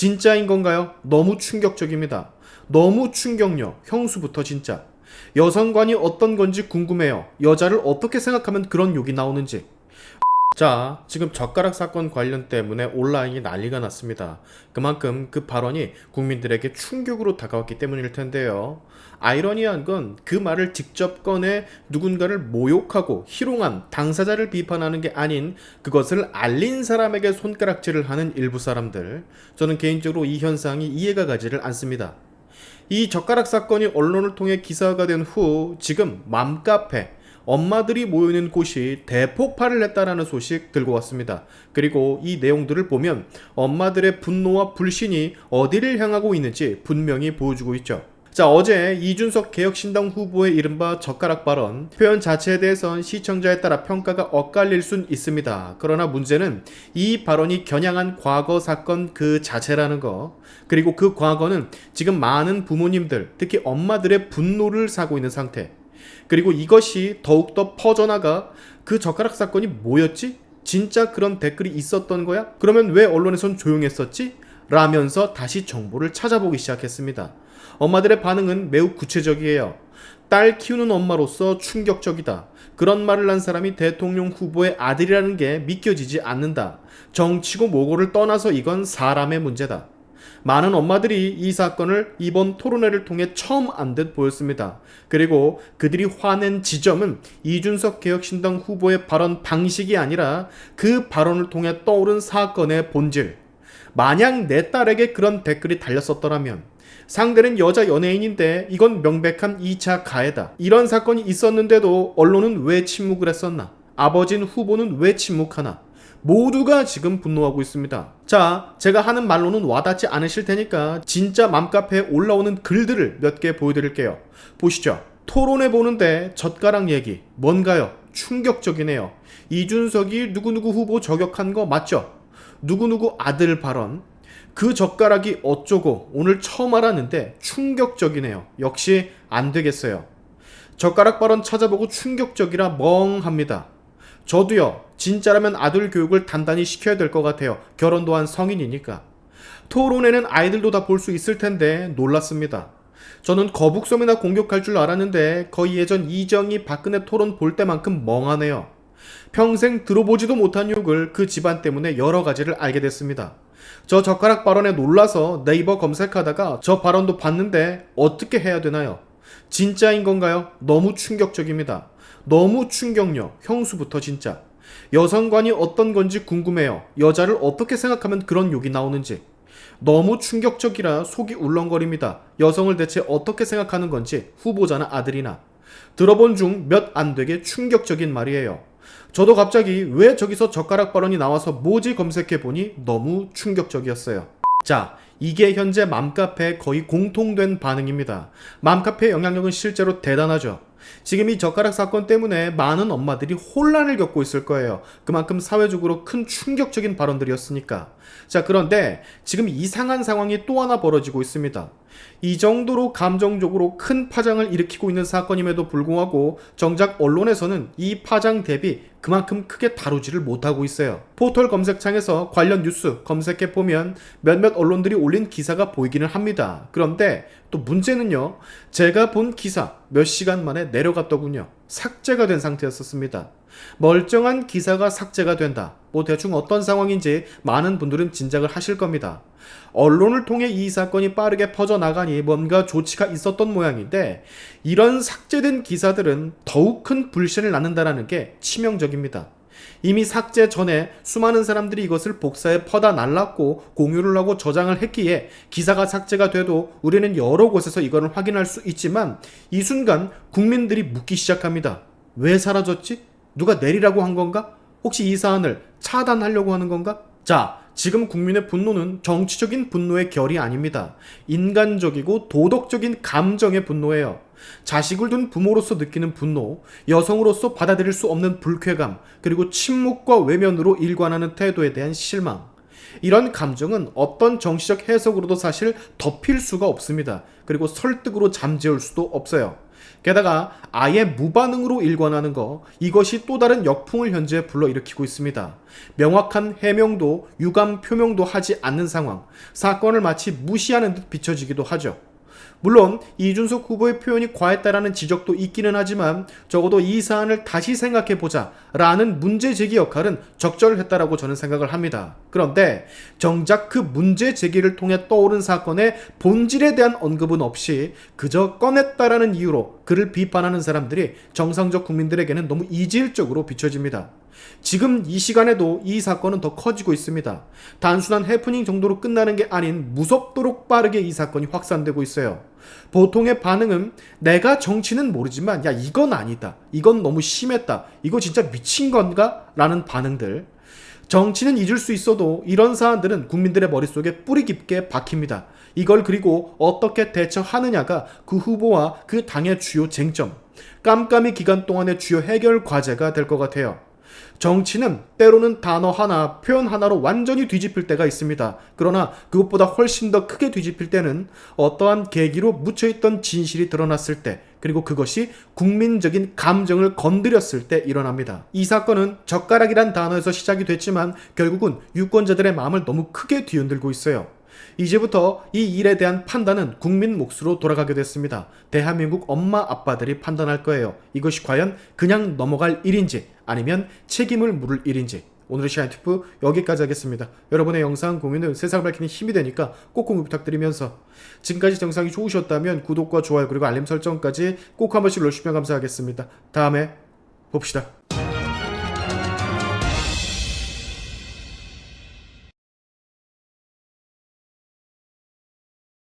진짜인 건가요? 너무 충격적입니다. 너무 충격요. 형수부터 진짜. 여성관이 어떤 건지 궁금해요. 여자를 어떻게 생각하면 그런 욕이 나오는지. 자, 지금 젓가락 사건 관련 때문에 온라인이 난리가 났습니다. 그만큼 그 발언이 국민들에게 충격으로 다가왔기 때문일 텐데요. 아이러니한 건 그 말을 직접 꺼내 누군가를 모욕하고 희롱한 당사자를 비판하는 게 아닌 그것을 알린 사람에게 손가락질을 하는 일부 사람들. 저는 개인적으로 이 현상이 이해가 가지를 않습니다. 이 젓가락 사건이 언론을 통해 기사가 된 후 지금 맘카페, 엄마들이 모이는 곳이 대폭발을 했다라는 소식 들고 왔습니다. 그리고 이 내용들을 보면 엄마들의 분노와 불신이 어디를 향하고 있는지 분명히 보여주고 있죠. 자, 어제 이준석 개혁신당 후보의 이른바 젓가락 발언, 표현 자체에 대해선 시청자에 따라 평가가 엇갈릴 순 있습니다. 그러나 문제는 이 발언이 겨냥한 과거 사건 그 자체라는 거, 그리고 그 과거는 지금 많은 부모님들, 특히 엄마들의 분노를 사고 있는 상태, 그리고 이것이 더욱더 퍼져나가 그 젓가락 사건이 뭐였지? 진짜 그런 댓글이 있었던 거야? 그러면 왜 언론에선 조용했었지? 라면서 다시 정보를 찾아보기 시작했습니다. 엄마들의 반응은 매우 구체적이에요. 딸 키우는 엄마로서 충격적이다. 그런 말을 한 사람이 대통령 후보의 아들이라는 게 믿겨지지 않는다. 정치고 뭐고를 떠나서 이건 사람의 문제다. 많은 엄마들이 이 사건을 이번 토론회를 통해 처음 안 듯 보였습니다. 그리고 그들이 화낸 지점은 이준석 개혁신당 후보의 발언 방식이 아니라 그 발언을 통해 떠오른 사건의 본질. 만약 내 딸에게 그런 댓글이 달렸었더라면, 상대는 여자 연예인인데 이건 명백한 2차 가해다. 이런 사건이 있었는데도 언론은 왜 침묵을 했었나? 아버진 후보는 왜 침묵하나? 모두가 지금 분노하고 있습니다. 자, 제가 하는 말로는 와닿지 않으실 테니까 진짜 맘카페에 올라오는 글들을 몇 개 보여드릴게요. 보시죠. 토론해 보는데 젓가락 얘기 뭔가요? 충격적이네요. 이준석이 누구누구 후보 저격한 거 맞죠? 누구누구 아들 발언, 그 젓가락이 어쩌고 오늘 처음 알았는데 충격적이네요. 역시 안 되겠어요. 젓가락 발언 찾아보고 충격적이라 멍합니다. 저도요, 진짜라면 아들 교육을 단단히 시켜야 될 것 같아요. 결혼도 한 성인이니까. 토론회는 아이들도 다 볼 수 있을 텐데 놀랐습니다. 저는 거북섬이나 공격할 줄 알았는데 거의 예전 이정희 박근혜 토론 볼 때만큼 멍하네요. 평생 들어보지도 못한 욕을 그 집안 때문에 여러 가지를 알게 됐습니다. 저 젓가락 발언에 놀라서 네이버 검색하다가 저 발언도 봤는데 어떻게 해야 되나요? 진짜인 건가요? 너무 충격적입니다. 너무 충격요. 형수부터 진짜. 여성관이 어떤 건지 궁금해요. 여자를 어떻게 생각하면 그런 욕이 나오는지. 너무 충격적이라 속이 울렁거립니다. 여성을 대체 어떻게 생각하는 건지 후보자나 아들이나. 들어본 중 몇 안 되게 충격적인 말이에요. 저도 갑자기 왜 저기서 젓가락 발언이 나와서 뭐지 검색해보니 너무 충격적이었어요. 자, 이게 현재 맘카페의 거의 공통된 반응입니다. 맘카페의 영향력은 실제로 대단하죠. 지금 이 젓가락 사건 때문에 많은 엄마들이 혼란을 겪고 있을 거예요. 그만큼 사회적으로 큰 충격적인 발언들이었으니까. 자, 그런데 지금 이상한 상황이 또 하나 벌어지고 있습니다. 이 정도로 감정적으로 큰 파장을 일으키고 있는 사건임에도 불구하고 정작 언론에서는 이 파장 대비 그만큼 크게 다루지를 못하고 있어요. 포털 검색창에서 관련 뉴스 검색해보면 몇몇 언론들이 올린 기사가 보이기는 합니다. 그런데 또 문제는요, 제가 본 기사 몇 시간 만에 내려갔더군요. 삭제가 된 상태였었습니다. 멀쩡한 기사가 삭제가 된다. 뭐 대충 어떤 상황인지 많은 분들은 짐작을 하실 겁니다. 언론을 통해 이 사건이 빠르게 퍼져나가니 뭔가 조치가 있었던 모양인데, 이런 삭제된 기사들은 더욱 큰 불신을 낳는다는 게 치명적입니다. 이미 삭제 전에 수많은 사람들이 이것을 복사해 퍼다 날랐고 공유를 하고 저장을 했기에 기사가 삭제가 돼도 우리는 여러 곳에서 이거를 확인할 수 있지만, 이 순간 국민들이 묻기 시작합니다. 왜 사라졌지? 누가 내리라고 한 건가? 혹시 이 사안을 차단하려고 하는 건가? 자, 지금 국민의 분노는 정치적인 분노의 결이 아닙니다. 인간적이고 도덕적인 감정의 분노예요. 자식을 둔 부모로서 느끼는 분노, 여성으로서 받아들일 수 없는 불쾌감, 그리고 침묵과 외면으로 일관하는 태도에 대한 실망. 이런 감정은 어떤 정치적 해석으로도 사실 덮일 수가 없습니다. 그리고 설득으로 잠재울 수도 없어요. 게다가 아예 무반응으로 일관하는 거, 이것이 또 다른 역풍을 현재 불러일으키고 있습니다. 명확한 해명도 유감 표명도 하지 않는 상황, 사건을 마치 무시하는 듯 비춰지기도 하죠. 물론 이준석 후보의 표현이 과했다라는 지적도 있기는 하지만 적어도 이 사안을 다시 생각해보자 라는 문제 제기 역할은 적절했다라고 저는 생각을 합니다. 그런데 정작 그 문제 제기를 통해 떠오른 사건의 본질에 대한 언급은 없이 그저 꺼냈다라는 이유로 그를 비판하는 사람들이 정상적 국민들에게는 너무 이질적으로 비춰집니다. 지금 이 시간에도 이 사건은 더 커지고 있습니다. 단순한 해프닝 정도로 끝나는 게 아닌 무섭도록 빠르게 이 사건이 확산되고 있어요. 보통의 반응은 내가 정치는 모르지만 야 이건 아니다. 이건 너무 심했다. 이거 진짜 미친 건가? 라는 반응들. 정치는 잊을 수 있어도 이런 사안들은 국민들의 머릿속에 뿌리 깊게 박힙니다. 이걸 그리고 어떻게 대처하느냐가 그 후보와 그 당의 주요 쟁점, 깜깜이 기간 동안의 주요 해결 과제가 될 것 같아요. 정치는 때로는 단어 하나, 표현 하나로 완전히 뒤집힐 때가 있습니다. 그러나 그것보다 훨씬 더 크게 뒤집힐 때는 어떠한 계기로 묻혀있던 진실이 드러났을 때, 그리고 그것이 국민적인 감정을 건드렸을 때 일어납니다. 이 사건은 젓가락이란 단어에서 시작이 됐지만 결국은 유권자들의 마음을 너무 크게 뒤흔들고 있어요. 이제부터 이 일에 대한 판단은 국민 몫으로 돌아가게 됐습니다. 대한민국 엄마 아빠들이 판단할 거예요. 이것이 과연 그냥 넘어갈 일인지 아니면 책임을 물을 일인지. 오늘의 시안투프 여기까지 하겠습니다. 여러분의 영상 공유는 세상을 밝히는 힘이 되니까 꼭 공유 부탁드리면서 지금까지 영상이 좋으셨다면 구독과 좋아요 그리고 알림 설정까지 꼭 한 번씩 눌러주시면 감사하겠습니다. 다음에 봅시다.